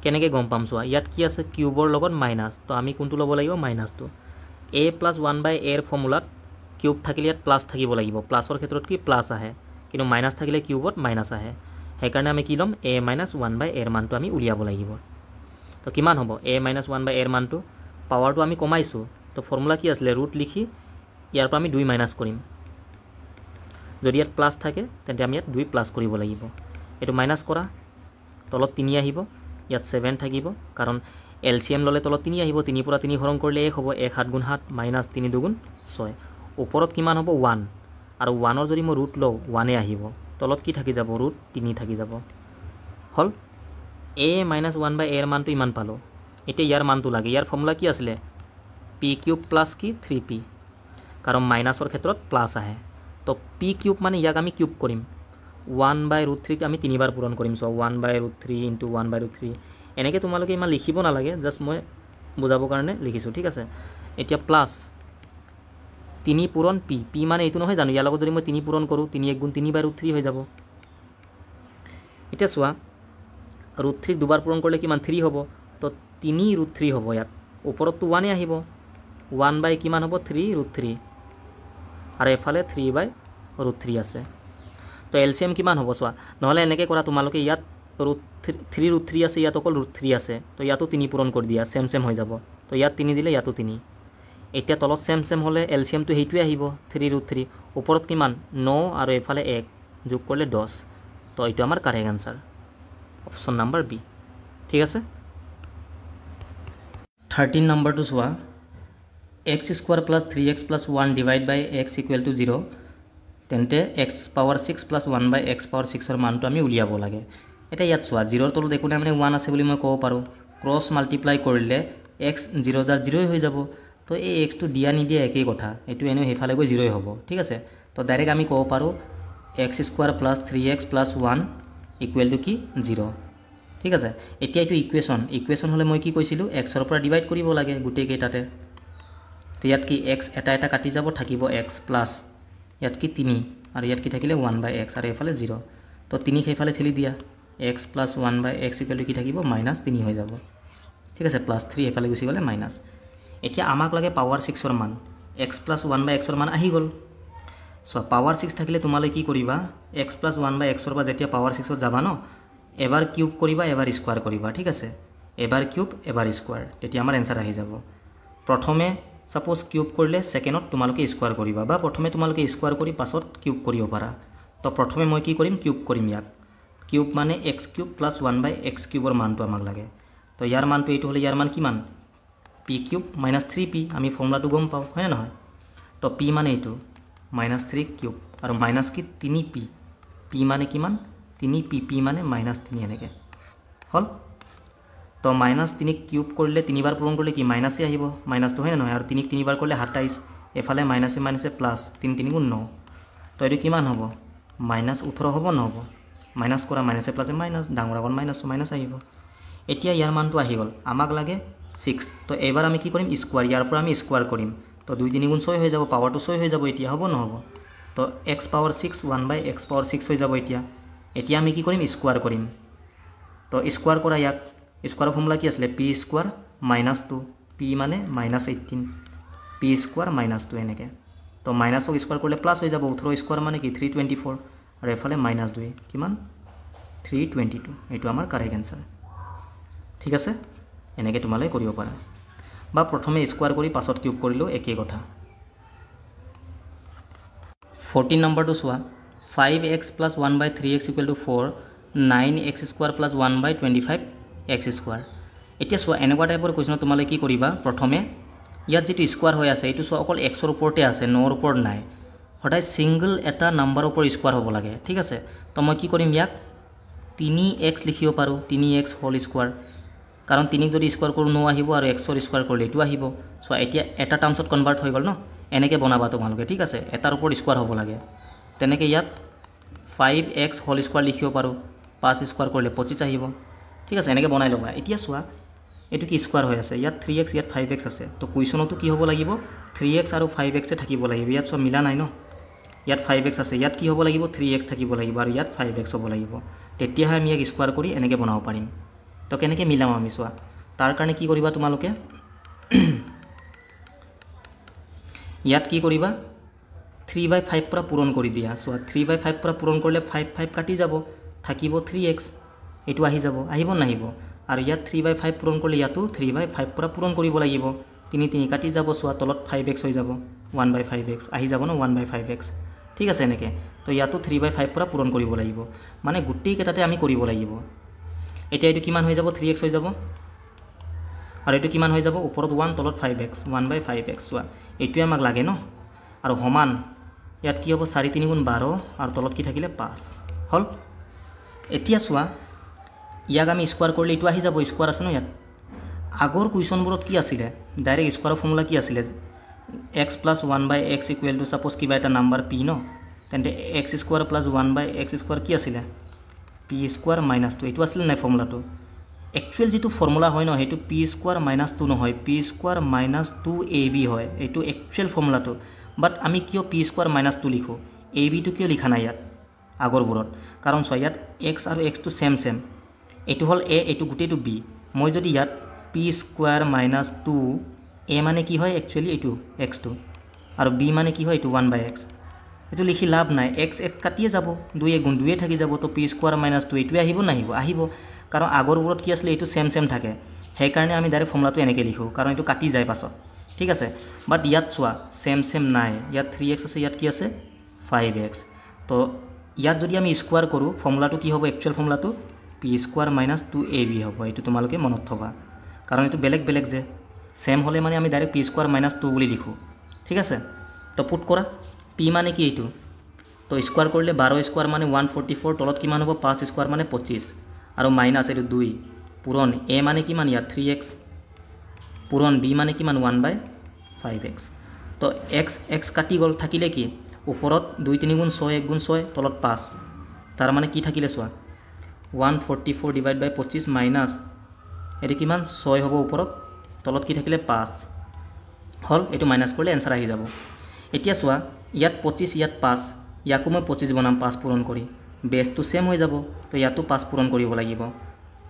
কেনেকৈ গম পাম চোৱা ইয়াত কি আছে কিউবৰ লগত মাইনাছ তো আমি কোনটো ল'ব লাগিব মাইনাছটো এ প্লাছ 1 বাই এৰ ফৰ্মুলাত কিউব থাকিলে ইয়াত প্লাছ থাকিব লাগিব প্লাছৰ ক্ষেত্ৰত কি প্লাছ আহে কিন্তু মাইনাছ থাকিলে কিউবত মাইনাছ আহে সেইকাৰণে আমি কি ল'ম এ মাইনাছ 1 বাই এৰ মানটো আমি উলিয়াব লাগিব তো কিমান হ'ব এ মাইনাছ 1 বাই এৰ মানটো পাৱাৰটো আমি কমাইছোঁ তো ফৰ্মুলা কি আছিলে ৰুট লিখি ইয়াৰ পৰা আমি 2 মাইনাছ কৰিম যদি ইয়াত প্লাছ থাকে তেন্তে আমি ইয়াত 2 প্লাছ কৰিব লাগিব এইটো মাইনাছ কৰা তলত 3 আহিব ইয়াত 7 থাকিব কাৰণ এলচিএম ল'লে তলত 3 আহিব 3 পৰা 3 হৰণ কৰিলে 1 হ'ব 1 7 গুণ 7 মাইনাছ 3 2 গুণ 6 ওপৰত কিমান হ'ব 1 আৰু 1ৰ যদি মই ৰুট লওঁ 1 আহিব তলত কি থাকি যাব ৰুট 3 থাকি যাব হ'ল এ মাইনাছ 1 বাই এৰ মানটো ইমান পালোঁ এতিয়া ইয়াৰ মানটো লাগে ইয়াৰ ফৰ্মুলা কি আছিলে পি কিউব প্লাছ কি 3p কাৰণ মাইনাছৰ ক্ষেত্ৰত প্লাছ আহে তো পি কিউব মানে ইয়াক আমি কিউব কৰিম 1 বাই ৰুট 3 আমি 3 বাৰ পূৰণ কৰিম চ' 1 বাই ৰুট 3 ইনটু 1 বাই ৰুট 3 এনেকৈ তোমালোকে ইমান লিখিব নালাগে জাষ্ট মই বুজাবৰ কাৰণে লিখিছোঁ ঠিক আছে এতিয়া প্লাছ 3 পূৰণ পি মানে এইটো নহয় জানো ইয়াৰ লগত যদি মই 3 পূৰণ কৰোঁ 3 1 গুণ 3 বাই ৰুট 3 হৈ যাব এতিয়া চোৱা ৰুট 3 দুবাৰ পূৰণ কৰিলে কিমান 3 হ'ব তো 3 ৰুট 3 হ'ব ইয়াত ওপৰততো 1 আহিব 1 বাই কিমান হ'ব 3 ৰুট 3 আৰু এফালে 3 বাই ৰুট 3 আছে তো এলচিএম কিমান হ'ব চোৱা নহ'লে এনেকৈ কৰা তোমালোকে ইয়াত ৰুট 3 ৰুট 3 আছে ইয়াত অকল ৰুট 3 আছে তো ইয়াতো 3 পূৰণ কৰি দিয়া চেম হৈ যাব তো ইয়াত 3 দিলে ইয়াতো 3 এতিয়া তলত চেম হ'লে এলচিএমটো সেইটোৱে আহিব 3 ৰুট 3 ওপৰত কিমান 9 আৰু এফালে 1 যোগ কৰিলে 10 তো এইটো আমাৰ correct answer option number B ঠিক আছে 13 নম্বৰটো চোৱা x square plus 3x plus 1 divide by x equal to 0 তেন্তে x power 6 plus 1 by x power 6ৰ মানটো আমি উলিয়াব লাগে এতিয়া ইয়াত চোৱা 0ৰ তলত একো নাই মানে 1 আছে বুলি মই ক'ব পাৰোঁ ক্ৰছ মাল্টিপ্লাই কৰিলে এক্স 0 যাৰ 0 হৈ যাব তো এই এক্সটো দিয়া নিদিয়া একেই কথা এইটো এনেও সেইফালে গৈ 0 হ'ব ঠিক আছে তো ডাইৰেক্ট আমি ক'ব পাৰোঁ x square plus 3x plus 1 equal to কি 0 ঠিক আছে এতিয়া এইটো ইকুৱেশ্যন হ'লে মই কি কৈছিলোঁ এক্সৰ পৰা ডিভাইড কৰিব লাগে গোটেইকেইটাতে তো ইয়াত কি এক্স এটা কাটি যাব থাকিব এক্স প্লাছ ইয়াত কি 3 আৰু ইয়াত কি থাকিলে 1 বাই এক্স আৰু এইফালে 0 তো 3 সেইফালে ঠেলি দিয়া x plus 1 by x equal to কি থাকিব মাইনাছ 3 হৈ যাব ঠিক আছে প্লাছ 3 এইফালে গুচি গ'লে মাইনাছ এতিয়া আমাক লাগে পাৱাৰ 6ৰ মান এক্স প্লাছ 1 বাই এক্সৰ মান আহি গ'ল চ' পাৱাৰ 6 থাকিলে তোমালোকে কি কৰিবা এক্স প্লাছ 1 বাই এক্সৰ পৰা যেতিয়া পাৱাৰ 6ত যাবা ন এবাৰ কিউব কৰিবা এবাৰ স্কোৱাৰ কৰিবা ঠিক আছে এবাৰ কিউব এবাৰ স্কোৱাৰ তেতিয়া আমাৰ এনচাৰ আহি যাব প্ৰথমে সাপোজ কিউব কৰিলে সেকেন্ডত তোমালোকে স্কোয়াৰ কৰিবা বা প্ৰথমে তোমালোকে স্কোয়াৰ কৰি পাছত কিউব কৰিব পাৰা তো প্ৰথমে মই কি কৰিম কিউব কৰিম ইয়াক কিউব মানে x কিউব প্লাস 1/x কিউবৰ মানটো আমাক লাগে তো ইয়াৰ মানটো এইটো হলে ইয়াৰ মান কিমান p কিউব মাইনাস 3p আমি ফৰ্মুলাটো গম পাওঁ হয় না নহয় তো p মানে এইটো মাইনাস 3 কিউব আৰু মাইনাস কি 3p p মানে কিমান 3p p মানে মাইনাস 3 এনেকে হল তো মাইনাস 3 কিউব কৰিলে তিনিবাৰ পূৰণ কৰিলে কি মাইনাসে আহিব মাইনাসটো হয় না নহয় আৰু 3 তিনিবাৰ কৰিলে 27 এফালে মাইনাসে মাইনাসে প্লাস 3 3 গুণ 9 তো এইটো কিমান হ'ব মাইনাস 18 হ'ব নহ'ব মাইনাস কৰা মাইনাসে প্লাসে মাইনাস ডাঙৰ আগৰ মাইনাসটো মাইনাস আহিব এতিয়া ইয়াৰ মানটো আহি গল আমাক লাগে 6 তো এবাৰ আমি কি কৰিম স্কোয়াৰ ইয়াৰ পৰা আমি স্কোয়াৰ কৰিম তো 2 3 গুণ 6 হৈ যাব পাৱাৰটো 6 হৈ যাব এতিয়া হ'ব নহ'ব তো x পাৱাৰ 6 1/x পাৱাৰ 6 হৈ যাব এতিয়া আমি কি কৰিম স্কোয়াৰ কৰিম তো স্কোয়াৰ কৰা ইয়াক স্কোয়াৰৰ ফৰ্মুলা কি আছিল p স্কোয়ার মাইনাস 2 p মানে মাইনাস 18 p স্কোয়ার মাইনাস 2 এনেকে তো মাইনাসক স্কোয়ার কৰিলে প্লাস হৈ যাব 18 স্কোয়াৰ মানে কি 324 আৰু এফালে মাইনাস 2 কিমান 322 এইটো আমাৰ কাৰেক্ট আনসাৰ ঠিক আছে এনেকে তোমালৈ কৰিব পাৰা বা প্ৰথমে স্কোয়াৰ কৰি পাছত কিউব কৰিলো একেই কথা 14 নম্বৰটো চোৱা 5x plus 1/3x equal to 4 9x square plus 1/25x square এতিয়া চোৱা এনেকুৱা টাইপৰ কোৱেশ্যন তোমালৈ কি কৰিবা প্ৰথমে ইয়াত যেটো স্কোয়াৰ হৈ আছে এইটো চোৱা অকল x ৰ ওপৰতে আছে 9 ৰ ওপৰত নাই সদায় সিঙ্গল এটা নাম্বাৰৰ ওপৰত স্কোয়াৰ হ'ব লাগে ঠিক আছে তো মই কি কৰিম ইয়াক 3x লিখিব পাৰো 3x হোল স্কোয়াৰ কাৰণ 3 যদি স্কোয়াৰ কৰো 9 আহিব আৰু x ৰ স্কোয়াৰ কৰিলে এটো আহিব সো এতিয়া এটা টাৰ্মছত কনভাৰ্ট হৈ গল ন এনেকে বনাবা তোমালোকে ঠিক আছে এটাৰ ওপৰত স্কোয়াৰ হ'ব লাগে তেনেকে ইয়াত 5x হোল স্কোয়াৰ লিখিব পাৰো 5 স্কোয়াৰ কৰিলে 25 আহিব ঠিক আছে এনেকে বনাই লবা এতিয়া চোৱা এটো কি স্কোয়াৰ হৈ আছে ইয়াত 3x ইয়াত 5x আছে তো কুৱেশ্যনটো কি হ'ব লাগিব 3x আৰু 5x এ থাকিব লাগিব ইয়াত সব মিলা নাই ন ইয়াত 5x আছে ইয়াত কি হ'ব লাগিব 3x থাকিব লাগিব আৰু ইয়াত 5x হ'ব লাগিব তেতিয়াহে আমি ইয়াক স্কোয়াৰ কৰি এনেকে বনাব পাৰিম তো কেনেকে মিলাম আমি চোৱা তাৰ কাৰণে কি কৰিবা তোমালোকে ইয়াত কি কৰিবা 3/5 পৰা পূৰণ কৰি দিয়া সো 3/5 পৰা পূৰণ কৰিলে 5 5 কাটি যাব থাকিব 3x এটো আহি যাব আহিব নাহিব আৰু ইয়াত 3/5 পূৰণ কৰিলে ইয়াতো 3/5 পৰা পূৰণ কৰিব লাগিব 3 3 কাটি যাব সো তলত 5x হৈ যাব 1/5x আহি যাব ন 1/5x ঠিক আছে এনেকে তো ইয়াতো 3/5 পৰা পূৰণ কৰিব লাগিব মানে গুটেই কেটাতে আমি কৰিব লাগিব এতিয়া এটো কিমান হৈ যাব 3x হৈ যাব আৰু এটো কিমান হৈ যাব ওপৰত 1 তলত 5x 1/5x সোয়া এটোই আমাক লাগে ন আৰু সমান ইয়াত কি হ'ব 4 3 গুণ 12 আৰু তলত কি থাকিলে 5 হল এতিয়া সোয়া ইয়াক আমি স্কোয়াৰ কৰিলে এটো আহি যাব স্কোয়াৰ আছে ন ইয়াত আগৰ কুৱেশ্যনবোৰত কি আছিল ডাইৰেক্ট স্কোয়াৰৰ ফৰ্মুলা কি আছিল x plus 1/x equal to suppose কিবা এটা নাম্বাৰ p ন তেন্তে x square plus 1/x square কি আছিল p square minus 2 এটো আছিল নাই ফৰ্মুলাটো একচুয়াল যেটো ফৰ্মুলা হয় ন হেতু p square minus 2 নহয় p square minus 2ab হয় এটো একচুয়াল ফৰ্মুলাটো বাট আমি কিয় p square minus 2 লিখো ab টো কিয় লিখা নাই ইয়াত আগৰ বোৰত কাৰণ সয় ইয়াত x আৰু x টো সেম এটো হল a এটো গুটেটো b মই যদি ইয়াত p square minus 2 a মানে কি হয় একচুয়ালি এটো x2 আৰু b মানে কি হয় এটো 1/x এটো লিখি লাভ নাই x এক কাটিয়ে যাব 2 গুণ 2 থাকি যাব তো p square minus 2 এটো আহিব নাহিব আহিব কাৰণ আগৰ বোৰত কি আছিল এটো সেম থাকে সেই কাৰণে আমি ডাইৰেক্ট ফৰ্মুলাটো এনেকে লিখো কাৰণ এটো কাটি যায় পাছত ঠিক আছে বাট ইয়াত চোৱা সেম নাই ইয়াত 3x আছে ইয়াত কি আছে 5x তো ইয়াত যদি আমি স্কোয়ার কৰো ফৰ্মুলাটো কি হ'ব actual ফৰ্মুলাটো p square minus 2ab হ'ব এটো তোমালোকে মনত থবা কাৰণ এটো বেলেগ যে সেম হলে মানে আমি ডাইৰেক্ট p square minus 2 বুলি লিখো ঠিক আছে তো পুট কৰা p মানে কি এটো তো স্কোয়াৰ কৰিলে 12 স্কোয়াৰ মানে 144 তলত কিমান হ'ব 5 স্কোয়াৰ মানে 25 আৰু মাইনাস এটো 2 পূৰণ a মানে কিমান ইয়াত 3x পূৰণ b মানে কিমান 1/5x তো x কাটি গল থাকিলে কি ওপৰত 2 3 গুণ 6 1 গুণ 6 তলত 5 তাৰ মানে কি থাকিলে চোৱা 144 ডিভাইড বাই 25 মাইনাস এটো কিমান 6 হ'ব ওপৰত তলত কি থাকিলে 5 হল এটো মাইনাস কৰিলে आंसर আহি যাব এতিয়া চোৱা ইয়াত 25 ইয়াত 5 ইয়াকো মই 25 বনাম 5 পূৰণ কৰি বেসটো সেম হৈ যাব তো ইয়াতো 5 পূৰণ কৰিব লাগিব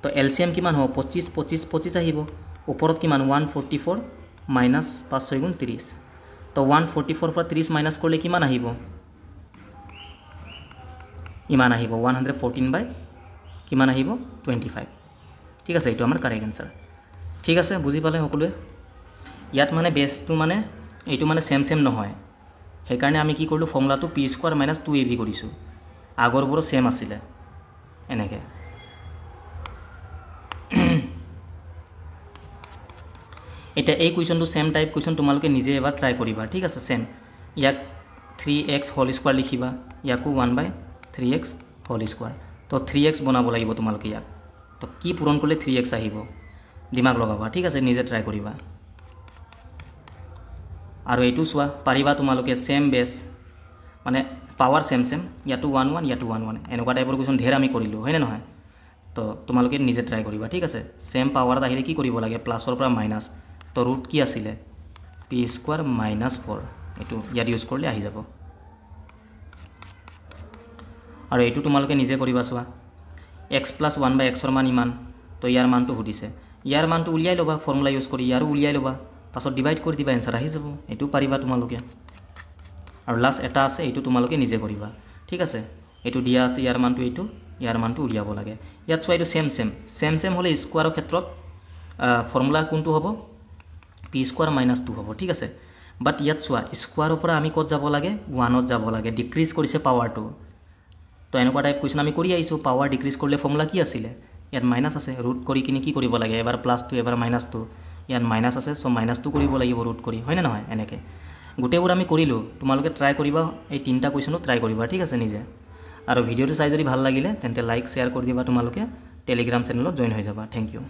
তো এলসিএম কিমান হ'ব 25 25 25 আহিব ওপৰত কিমান 144 মাইনাস 5 6 গুণ 30 তো 144 পৰা 30 মাইনাস কৰিলে কিমান আহিব ইমান আহিব 114 বাই কিমান আহিব 25 ঠিক আছে এটো আমাৰ কাৰেক্ট आंसर ঠিক আছে বুজি পালে সকলোৱে ইয়াত মানে বেছটো মানে এইটো মানে সেম নহয় সেইকাৰণে আমি কি কৰিলোঁ ফৰ্মুলাটো পি স্কোৱাৰ মাইনাছ 2ab কৰিছোঁ আগৰবোৰো সেম আছিলে এনেকৈ এটা এই কুৱেশ্যনটো সেম টাইপ কুৱেশ্যন তোমালোকে নিজে এবাৰ ট্ৰাই কৰিবা ঠিক আছে সেম ইয়াক 3x হোল স্কোৱাৰ লিখিবা ইয়াকো 1/3x হোল স্কোৱাৰ তো 3x বনাব লাগিব তোমালোকে ইয়াক তো কি পূৰণ কৰিলে 3x আহিব দিমাগ লগাবা ঠিক আছে নিজে ট্ৰাই কৰিবা আৰু এইটো চোৱা পাৰিবা তোমালোকে সেম বেছ মানে পাৱাৰ সেম ইয়াতো 1 1 ইয়াতো 1 1 এনেকুৱা টাইপৰ কুৱেশ্যন ঢেৰ আমি কৰিলোঁ হয়নে নহয় তো তোমালোকে নিজে ট্ৰাই কৰিবা ঠিক আছে সেম পাৱাৰত আহিলে কি কৰিব লাগে প্লাছৰ পৰা মাইনাছ তো ৰুট কি আছিলে পি স্কোৱাৰ মাইনাছ 4 এইটো ইয়াত ইউজ কৰিলে আহি যাব আৰু এইটো তোমালোকে নিজে কৰিবা চোৱা x + 1/xৰ মান ইমান তো ইয়াৰ মানটো সুধিছে ইয়াৰ মানটো উলিয়াই ল'বা ফৰ্মুলা ইউজ কৰি ইয়াৰো উলিয়াই ল'বা পাছত ডিভাইড কৰি দিবা এনসাৰ আহি যাব এইটো পাৰিবা তোমালোকে আৰু লাষ্ট এটা আছে এইটো তোমালোকে নিজে কৰিবা ঠিক আছে এইটো দিয়া আছে ইয়াৰ মানটো উলিয়াব লাগে ইয়াত চোৱা এইটো সেম হ'লে স্কোৱাৰৰ ক্ষেত্ৰত ফৰ্মুলা কোনটো হ'ব পি স্কোৱাৰ মাইনাছ 2 হ'ব ঠিক আছে বাট ইয়াত চোৱা স্কোৱাৰৰ পৰা আমি ক'ত যাব লাগে 1ত যাব লাগে ডিক্ৰিজ কৰিছে পাৱাৰটো তো এনেকুৱা টাইপ কুৱেশ্যন আমি কৰি আহিছোঁ পাৱাৰ ডিক্ৰিজ কৰিলে ফৰ্মুলা কি আছিলে ইয়াত মাইনাছ আছে ৰুট কৰি কিনে কি কৰিব লাগে এবাৰ +2 এবাৰ -2 ইয়াত মাইনাছ আছে চ' -2 কৰিব লাগিব ৰুট কৰি হয়নে নহয় এনেকৈ গোটেইবোৰ আমি কৰিলোঁ তোমালোকে ট্ৰাই কৰিবা এই তিনিটা কুৱেশ্যনো ট্ৰাই কৰিবা ঠিক আছে নিজে আৰু ভিডিঅ'টো চাই যদি ভাল লাগিলে তেন্তে লাইক শ্বেয়াৰ কৰি দিবা তোমালোকে টেলিগ্ৰাম চেনেলত জইন হৈ যাবা থেংক ইউ